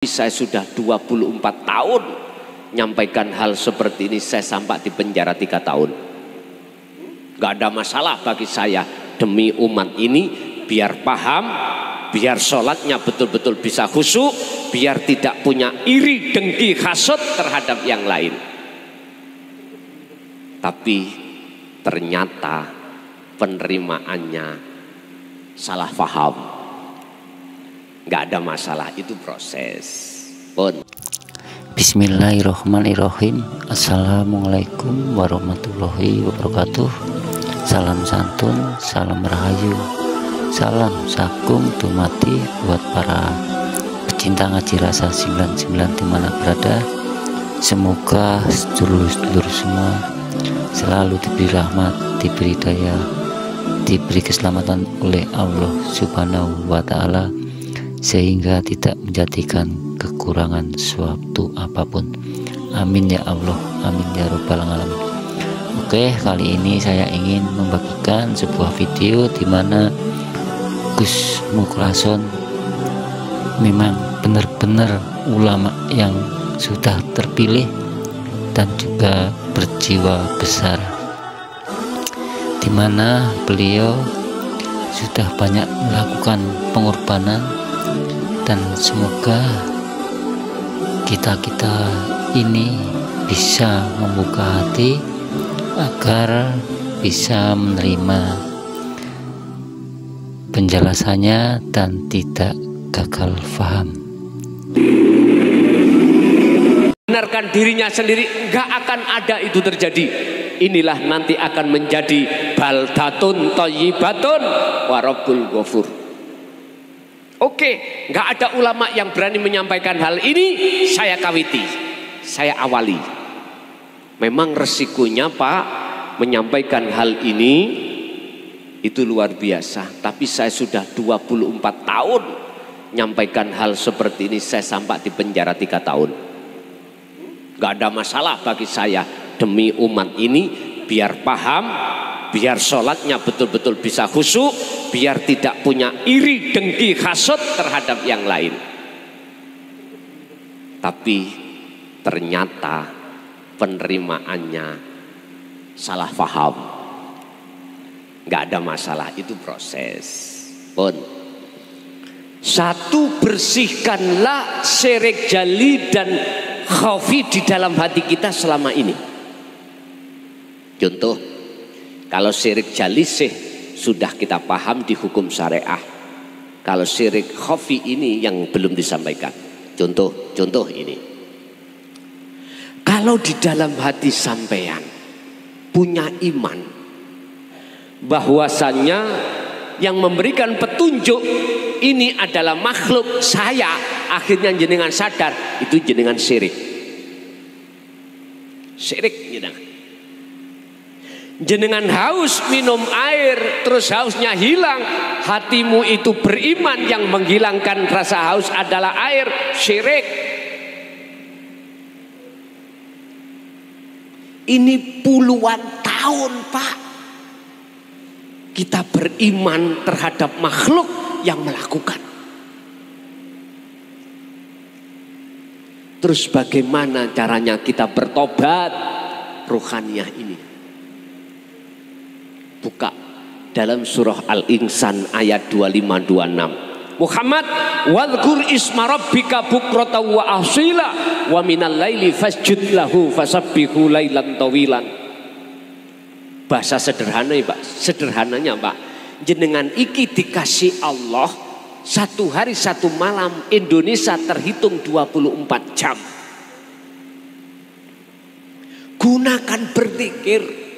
Saya sudah 24 tahun nyampaikan hal seperti ini, saya sampai di penjara 3 tahun. Gak ada masalah bagi saya, demi umat ini, biar paham, biar sholatnya betul-betul bisa khusyuk, biar tidak punya iri, dengki, hasut terhadap yang lain. Tapi ternyata penerimaannya salah paham. Gak ada masalah, itu proses pun. Bismillahirrahmanirrahim. Assalamualaikum warahmatullahi wabarakatuh. Salam santun, salam rahayu, salam sakung dumati buat para pecinta ngaji rasa 99 dimana berada. Semoga sedulur-sedulur semua selalu diberi rahmat, diberi daya, diberi keselamatan oleh Allah Subhanahu wa Ta'ala, sehingga tidak menjadikan kekurangan suatu apapun. Amin ya Allah, amin ya Rabbal alamin. Oke, kali ini saya ingin membagikan sebuah video di mana Gus Mukhlason memang benar-benar ulama yang sudah terpilih dan juga berjiwa besar, di mana beliau sudah banyak melakukan pengorbanan. Dan semoga kita ini bisa membuka hati agar bisa menerima penjelasannya dan tidak gagal paham. Benarkan dirinya sendiri, enggak akan ada itu terjadi. Inilah nanti akan menjadi baldatun thayyibatun wa rabbul ghafur. Oke, nggak ada ulama yang berani menyampaikan hal ini. Saya kawiti, saya awali. Memang resikonya Pak, menyampaikan hal ini itu luar biasa. Tapi saya sudah 24 tahun menyampaikan hal seperti ini, saya sampai di penjara 3 tahun. Nggak ada masalah bagi saya, demi umat ini, biar paham, biar sholatnya betul-betul bisa khusyuk, biar tidak punya iri, dengki, hasut terhadap yang lain. Tapi ternyata penerimaannya salah paham. Gak ada masalah, itu proses pun. Satu, bersihkanlah syirik jali dan khafi di dalam hati kita selama ini. Contoh, kalau syirik jali sudah kita paham di hukum syariah. Kalau syirik khafi ini yang belum disampaikan. Contoh ini. Kalau di dalam hati sampean punya iman bahwasannya yang memberikan petunjuk ini adalah makhluk saya, akhirnya jenengan sadar itu jenengan syirik. Syirik jenengan. Jenengan haus minum air, terus hausnya hilang, hatimu itu beriman, yang menghilangkan rasa haus adalah air, syirik. Ini puluhan tahun Pak, kita beriman terhadap makhluk yang melakukan. Terus bagaimana caranya kita bertobat ruhaniyah ini? Buka dalam surah Al-Insan ayat 25-26. Muhammad, wadhkur isma rabbika bukratan wa asila wa minal laili fasjud lahu fasabbihu lailan tawilan. Bahasa sederhana ya Pak, sederhananya Pak, jenengan iki dikasih Allah 1 hari 1 malam, Indonesia terhitung 24 jam. Gunakan berzikir.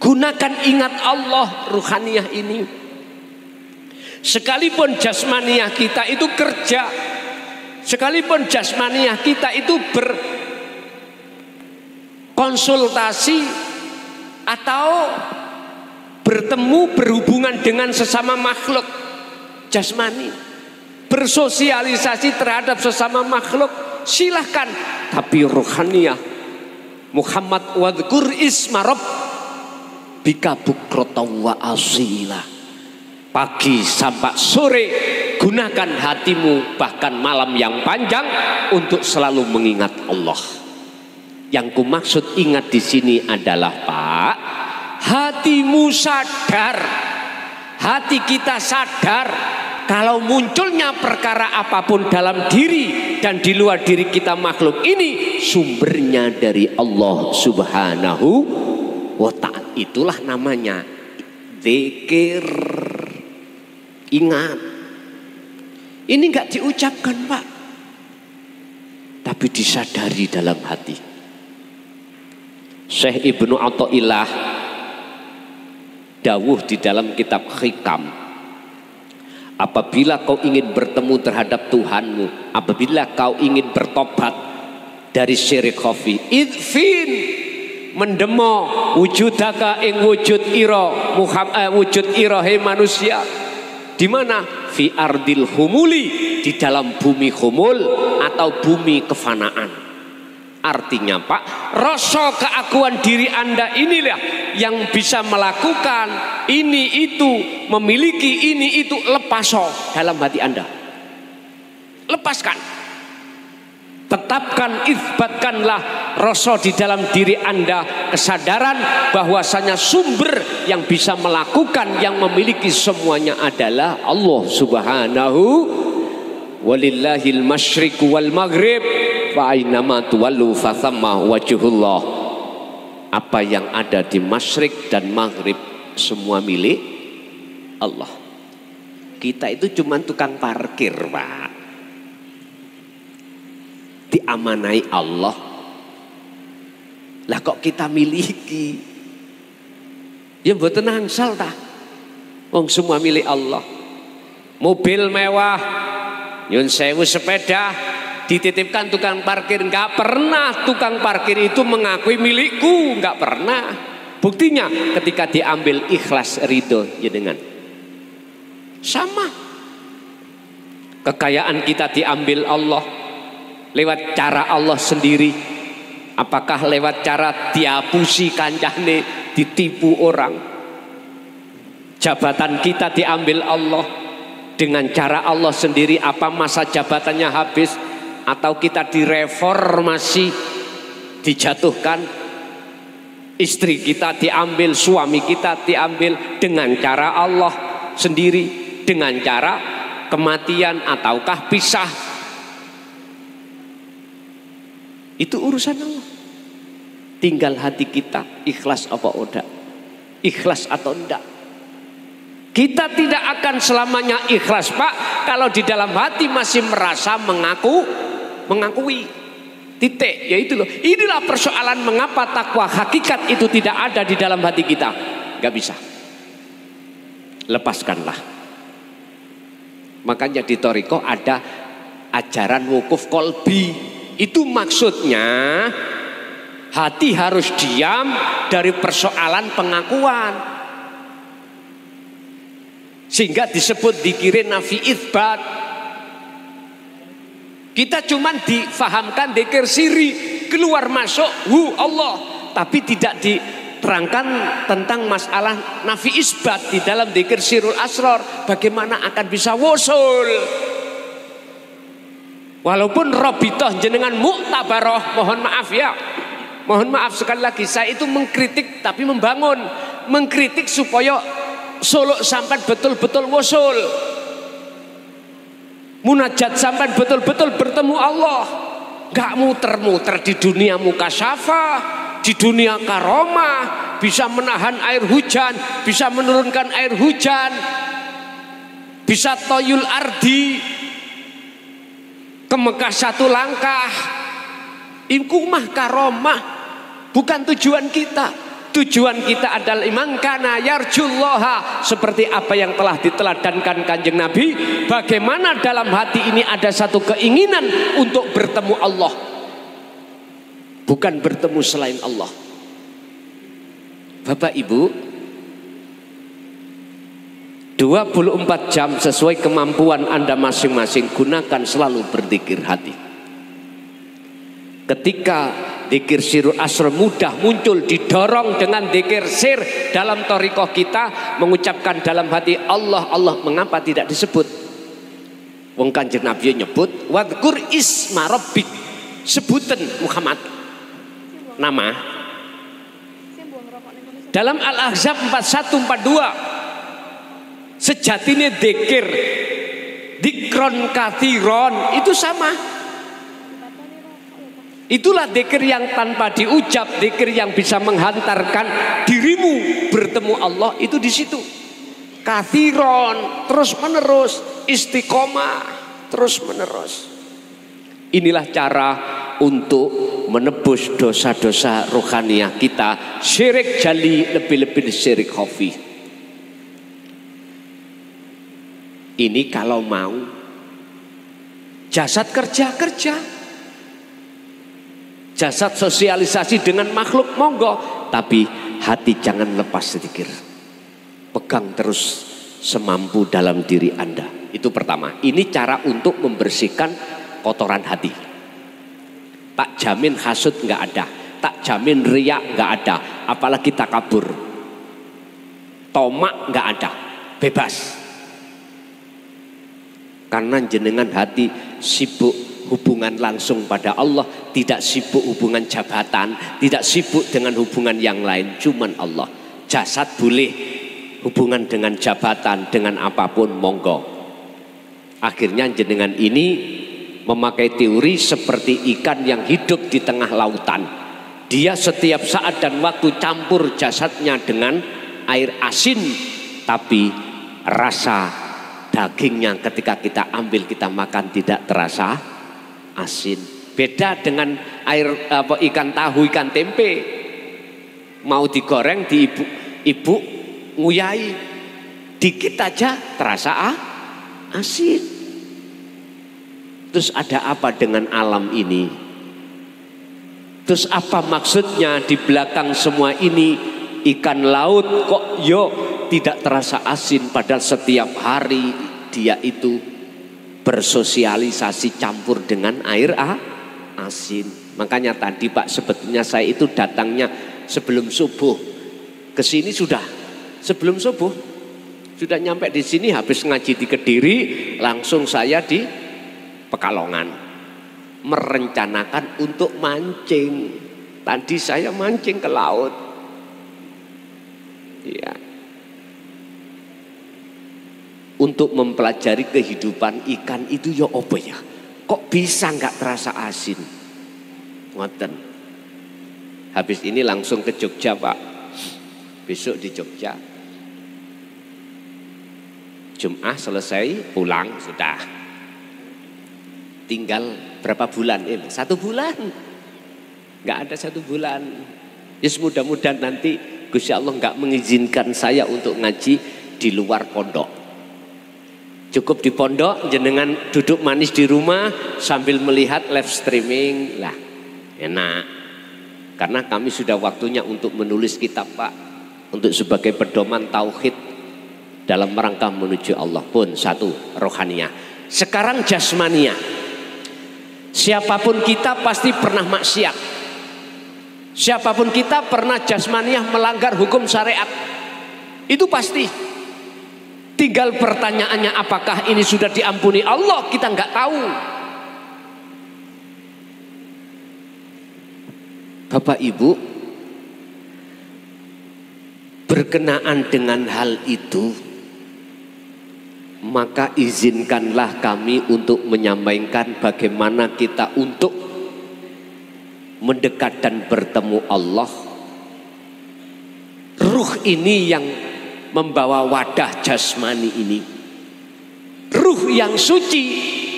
Gunakan ingat Allah ruhaniyah ini. Sekalipun jasmaniyah kita itu kerja, sekalipun jasmaniyah kita itu berkonsultasi atau bertemu, berhubungan dengan sesama makhluk jasmani, bersosialisasi terhadap sesama makhluk, silahkan. Tapi ruhaniyah, Muhammad wadhkur isma rabbika bukratan wa asila, Pagi sampai sore gunakan hatimu bahkan malam yang panjang untuk selalu mengingat Allah. Yang ku maksud ingat di sini adalah Pak, hatimu sadar, hati kita sadar kalau munculnya perkara apapun dalam diri dan di luar diri kita makhluk ini sumbernya dari Allah Subhanahu wa ta'ala. Itulah namanya zikir. Ingat, ini enggak diucapkan Pak, tapi disadari dalam hati. Syekh Ibnu Athaillah dawuh di dalam kitab Hikam, apabila kau ingin bertemu terhadap Tuhanmu, apabila kau ingin bertobat dari syirik khafi, idfin mendemo wujudaka ing wujud ira Muhammad, wujud ira he manusia. Di mana? Fi ardil humuli, di dalam bumi humul atau bumi kefanaan. Artinya Pak, rasa keakuan diri Anda inilah yang bisa melakukan ini itu, memiliki ini itu, lepas dalam hati Anda. Lepaskan. Tetapkan, isbatkanlah rasa di dalam diri Anda, kesadaran bahwasanya sumber yang bisa melakukan, yang memiliki semuanya adalah Allah Subhanahu. Walillahil masyriq wal maghrib fa ainama tuwallu fathamma wajhullah. Apa yang ada di masyriq dan maghrib semua milik Allah. Kita itu cuma tukang parkir Pak, diamanai Allah. Lah kok kita miliki? Ya mboten angsal ta. Wong semua milik Allah. Mobil mewah, nyun sewu sepeda dititipkan tukang parkir, enggak pernah tukang parkir itu mengakui milikku, enggak pernah. Buktinya ketika diambil ikhlas ridho ya dengan sama. Kekayaan kita diambil Allah lewat cara Allah sendiri. Apakah lewat cara diapusi kancane, ditipu orang? Jabatan kita diambil Allah dengan cara Allah sendiri. Apa masa jabatannya habis? Atau kita direformasi, dijatuhkan? Istri kita diambil, suami kita diambil dengan cara Allah sendiri, dengan cara kematian ataukah pisah? Itu urusan Allah. Tinggal hati kita ikhlas apa enggak, ikhlas atau enggak. Kita tidak akan selamanya ikhlas Pak kalau di dalam hati masih merasa mengakui. Titik, yaitu loh. Inilah persoalan mengapa takwa hakikat itu tidak ada di dalam hati kita. Gak bisa. Lepaskanlah. Makanya di Thariqah ada ajaran wukuf kolbi. Itu maksudnya hati harus diam dari persoalan pengakuan, sehingga disebut dikirin nafi itsbat. Kita cuman difahamkan dzikir siri, keluar masuk Allah, tapi tidak diterangkan tentang masalah nafi isbat di dalam dzikir sirul asrar. Bagaimana akan bisa wusul? Walaupun robitoh jenengan muktabaroh, mohon maaf ya, mohon maaf sekali lagi, saya itu mengkritik tapi membangun, mengkritik supaya suluk sampai betul-betul wusul, munajat sampai betul-betul bertemu Allah, gak muter-muter di dunia mukasyafah, di dunia karomah, bisa menahan air hujan, bisa menurunkan air hujan, bisa toyul ardi ke Mekah satu langkah. Itu mah karomah, bukan tujuan kita. Tujuan kita adalah iman kana yarjullaha, seperti apa yang telah diteladankan Kanjeng Nabi. Bagaimana dalam hati ini ada satu keinginan untuk bertemu Allah, bukan bertemu selain Allah. Bapak Ibu, 24 jam sesuai kemampuan Anda masing-masing, gunakan selalu berzikir hati. Ketika Zikir sirul asr mudah muncul, didorong dengan zikir sir dalam thariqah kita, mengucapkan dalam hati Allah, Allah. Mengapa tidak disebut? Wong Kanjeng Nabi nyebut wadkur isma rabbik, sebutan Muhammad nama. Dalam Al-Ahzab 41-42 sejatinya zikir dikron kathiron itu sama. Itulah zikir yang tanpa diucap, zikir yang bisa menghantarkan dirimu bertemu Allah, itu di situ. Kathiron, terus menerus, istiqomah, terus menerus. Inilah cara untuk menebus dosa-dosa rohaniah kita. Syirik jali lebih-lebih syirik khafi. Ini kalau mau. Jasad kerja. Jasad sosialisasi dengan makhluk, monggo. Tapi hati jangan lepas sedikit. Pegang terus semampu dalam diri Anda. Itu pertama. Ini cara untuk membersihkan kotoran hati. Tak jamin hasud nggak ada. Tak jamin riak nggak ada. Apalagi takabur. Tomak nggak ada. Bebas. Karena jenengan hati sibuk hubungan langsung pada Allah, tidak sibuk hubungan jabatan, tidak sibuk dengan hubungan yang lain, cuman Allah. Jasad boleh hubungan dengan jabatan, dengan apapun, monggo. Akhirnya jenengan ini memakai teori seperti ikan yang hidup di tengah lautan. Dia setiap saat dan waktu campur jasadnya dengan air asin, tapi rasa dagingnya ketika kita ambil, kita makan tidak terasa asin. Beda dengan air ikan tahu, ikan tempe. Mau digoreng di ibu nguyai, dikit aja terasa asin. Terus ada apa dengan alam ini? Terus apa maksudnya di belakang semua ini? Ikan laut kok tidak terasa asin, padahal setiap hari dia itu bersosialisasi campur dengan air asin. Makanya tadi Pak, sebetulnya saya itu datangnya sebelum subuh. Ke sini sudah sebelum subuh. Sudah nyampe di sini, habis ngaji di Kediri, langsung saya di Pekalongan. Merencanakan untuk mancing. Tadi saya mancing ke laut. Ya. Untuk mempelajari kehidupan ikan itu ya apa ya? Kok bisa nggak terasa asin? Ngoten. Habis ini langsung ke Jogja Pak. Besok di Jogja. Jumat selesai pulang sudah. Tinggal berapa bulan? 1 bulan. Nggak ada 1 bulan. Yes, mudah-mudahan nanti Gusti Allah nggak mengizinkan saya untuk ngaji di luar pondok. Cukup di pondok, jenengan duduk manis di rumah sambil melihat live streaming lah, enak. Karena kami sudah waktunya untuk menulis kitab Pak, untuk sebagai pedoman tauhid dalam rangka menuju Allah pun satu rohaniah. Sekarang jasmania. Siapapun kita pasti pernah maksiat. Siapapun kita pernah jasmaniah melanggar hukum syariat. Itu pasti. Tinggal pertanyaannya, apakah ini sudah diampuni Allah? Kita nggak tahu. Bapak Ibu, berkenaan dengan hal itu, maka izinkanlah kami untuk menyampaikan bagaimana kita untuk mendekat dan bertemu Allah. Ruh ini yang membawa wadah jasmani ini. Ruh yang suci,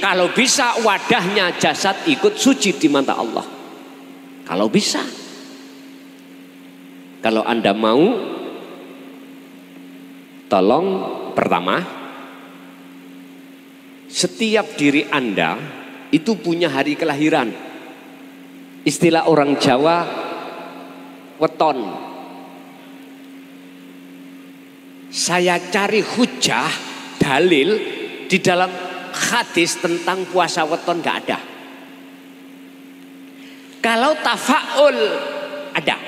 kalau bisa wadahnya jasad ikut suci di mata Allah. Kalau bisa. Kalau Anda mau, tolong pertama, setiap diri Anda itu punya hari kelahiran. Istilah orang Jawa, weton. Saya cari hujah, dalil di dalam hadis tentang puasa weton nggak ada. Kalau tafa'ul ada.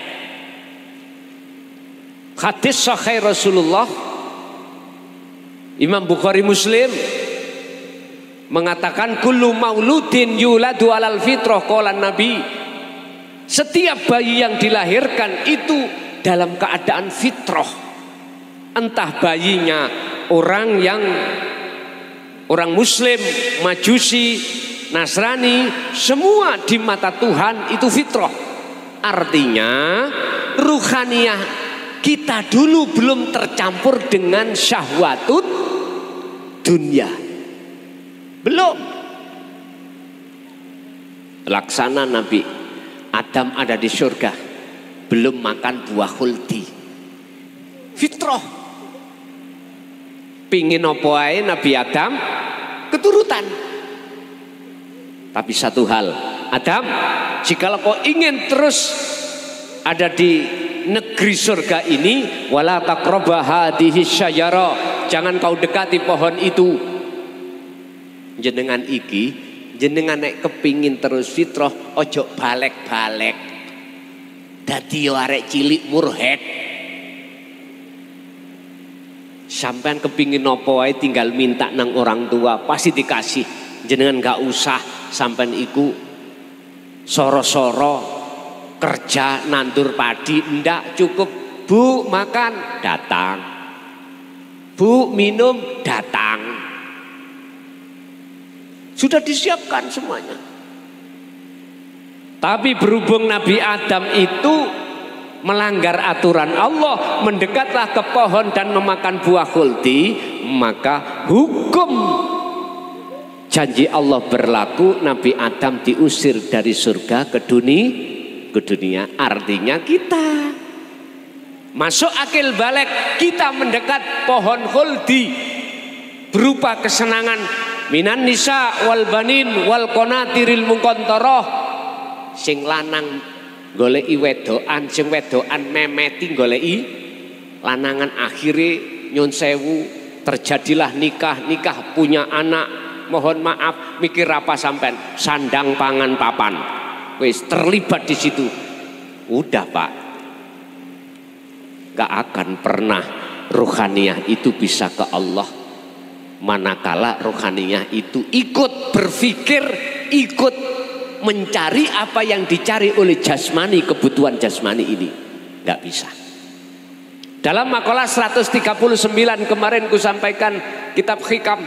Hadis sahih Rasulullah Imam Bukhari Muslim mengatakan kullu mauludin yuladu alal fitrah qala Nabi. Setiap bayi yang dilahirkan itu dalam keadaan fitrah. Entah bayinya orang muslim, majusi, Nasrani, semua di mata Tuhan itu fitrah. Artinya ruhaniyah kita dulu belum tercampur dengan syahwatut dunia. Belum. Laksana Nabi Adam ada di surga, belum makan buah khuldi. Fitrah. Pingin opo ae Nabi Adam keturutan. Tapi satu hal, Adam, jikalau kau ingin terus ada di negeri surga ini, wala taqraba hadhihi syajara, jangan kau dekati pohon itu. Jenengan iki, jenengan nek kepingin terus fitrah, ojo balik-balik. Dadi arek cilik murhed. Sampean kepingin nopo ae tinggal minta nang orang tua, pasti dikasih. Jenengan gak usah sampean iku soro-soro kerja nandur padi, ndak, cukup Bu makan datang, Bu minum datang, sudah disiapkan semuanya. Tapi berhubung Nabi Adam itu melanggar aturan Allah, mendekatlah ke pohon dan memakan buah khuldi, maka hukum janji Allah berlaku. Nabi Adam diusir dari surga ke dunia. Artinya kita masuk akil balik, kita mendekat pohon khuldi berupa kesenangan minan nisa wal banin wal qanatiril muqantarah. Sing lanang goleki wedokan, sing wedokan memeti goleki lanangan, akhire nyun sewu terjadilah nikah punya anak. Mohon maaf, mikir apa sampean? Sandang pangan papan. Wis terlibat di situ. Udah Pak, gak akan pernah ruhaniyah itu bisa ke Allah. Manakala ruhaniyah itu ikut berpikir, ikut mencari apa yang dicari oleh jasmani, kebutuhan jasmani ini. Gak bisa. Dalam makalah 139 kemarin ku sampaikan kitab Hikam,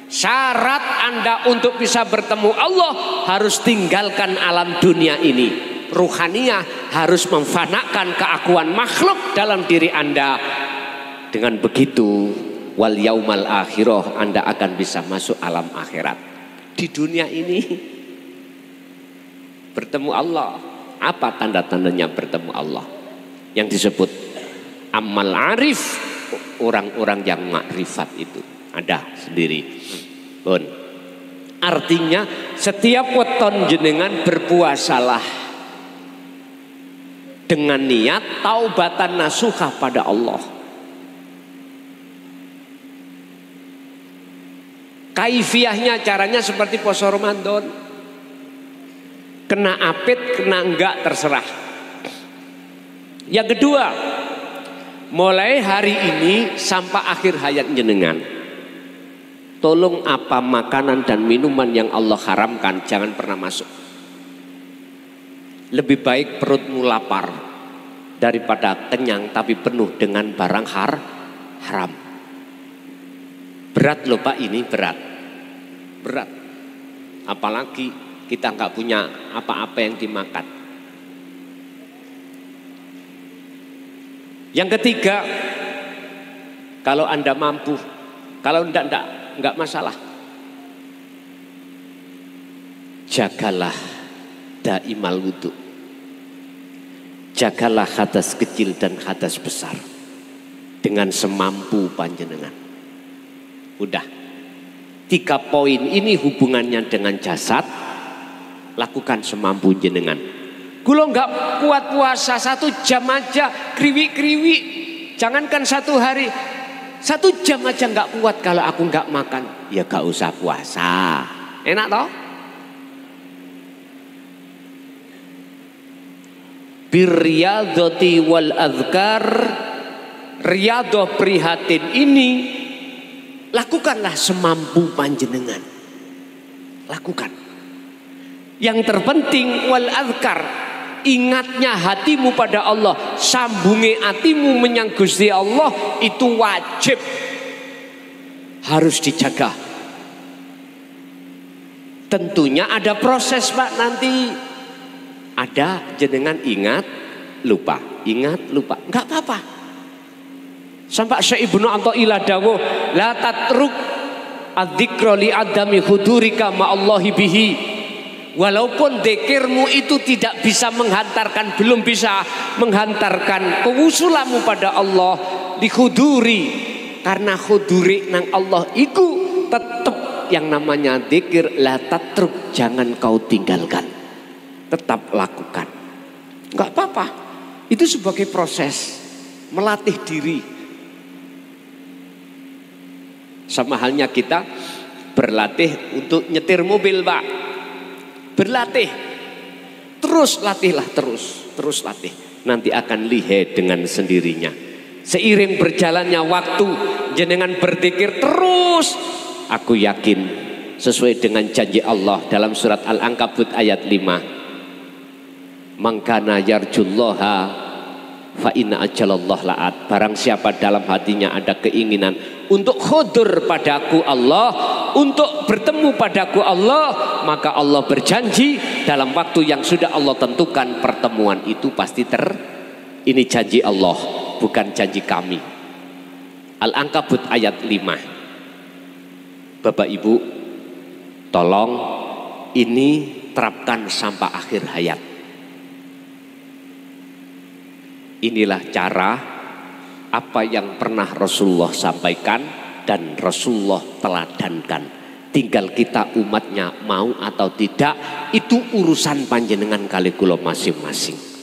syarat Anda untuk bisa bertemu Allah harus tinggalkan alam dunia ini. Ruhaniyah harus memfanakan keakuan makhluk dalam diri Anda. Dengan begitu wal yaumal akhirah, Anda akan bisa masuk alam akhirat. Di dunia ini bertemu Allah. Apa tanda-tandanya bertemu Allah? Yang disebut amal arif, orang-orang yang makrifat itu ada sendiri. Pun artinya setiap weton jenengan berpuasalah dengan niat taubatan nasuha pada Allah. Kaifiyahnya, caranya seperti poso Ramadan. Kena apit, kena enggak, terserah. Yang kedua, mulai hari ini sampai akhir hayat jenengan, tolong apa makanan dan minuman yang Allah haramkan jangan pernah masuk. Lebih baik perutmu lapar daripada kenyang tapi penuh dengan barang haram. Berat loh Pak, ini berat. Apalagi kita nggak punya apa-apa yang dimakan. Yang ketiga, kalau Anda mampu, kalau enggak masalah. Jagalah daimal wudu. Jagalah hadas kecil dan hadas besar dengan semampu panjenengan. Udah. 3 poin ini hubungannya dengan jasad. Lakukan semampu jenengan. Kalau enggak kuat puasa 1 jam aja, kriwi-kriwi. Jangankan 1 hari, 1 jam aja enggak kuat kalau aku enggak makan. Ya gak usah puasa. Enak toh? birriyadhati wal azkar. Riyadhah prihatin ini lakukanlah semampu panjenengan. Lakukan. Yang terpenting wal azkar, ingatnya hatimu pada Allah, sambungi hatimu menyang Gusti Allah, itu wajib, harus dijaga. Tentunya ada proses Pak, nanti ada jenengan ingat lupa, nggak apa-apa. Sampai Syekh Ibnu Athaillah dawuh, la tatruk adzikra li adami hudurika ma'allahi bihi. Walaupun dzikirmu itu tidak bisa menghantarkan, belum bisa menghantarkan kewusulanmu pada Allah, dihuduri, karena huduri nang Allah itu tetap yang namanya dzikir, la tatruk, jangan kau tinggalkan, tetap lakukan. Enggak apa-apa, itu sebagai proses melatih diri. Sama halnya kita berlatih untuk nyetir mobil Pak, berlatih terus, latihlah terus latih, nanti akan lihai dengan sendirinya. Seiring berjalannya waktu, jenengan berzikir terus, aku yakin sesuai dengan janji Allah dalam surat Al-Ankabut ayat 5, mangkana yarjullaha fa inna ajalallah la'at. Barang siapa dalam hatinya ada keinginan untuk khudur padaku Allah, untuk bertemu padaku Allah, maka Allah berjanji dalam waktu yang sudah Allah tentukan, pertemuan itu pasti ini janji Allah, bukan janji kami. Al-Ankabut ayat 5. Bapak Ibu, tolong ini terapkan sampai akhir hayat. Inilah cara apa yang pernah Rasulullah sampaikan dan Rasulullah teladankan. Tinggal kita umatnya mau atau tidak, itu urusan panjenengan kali kula masing-masing.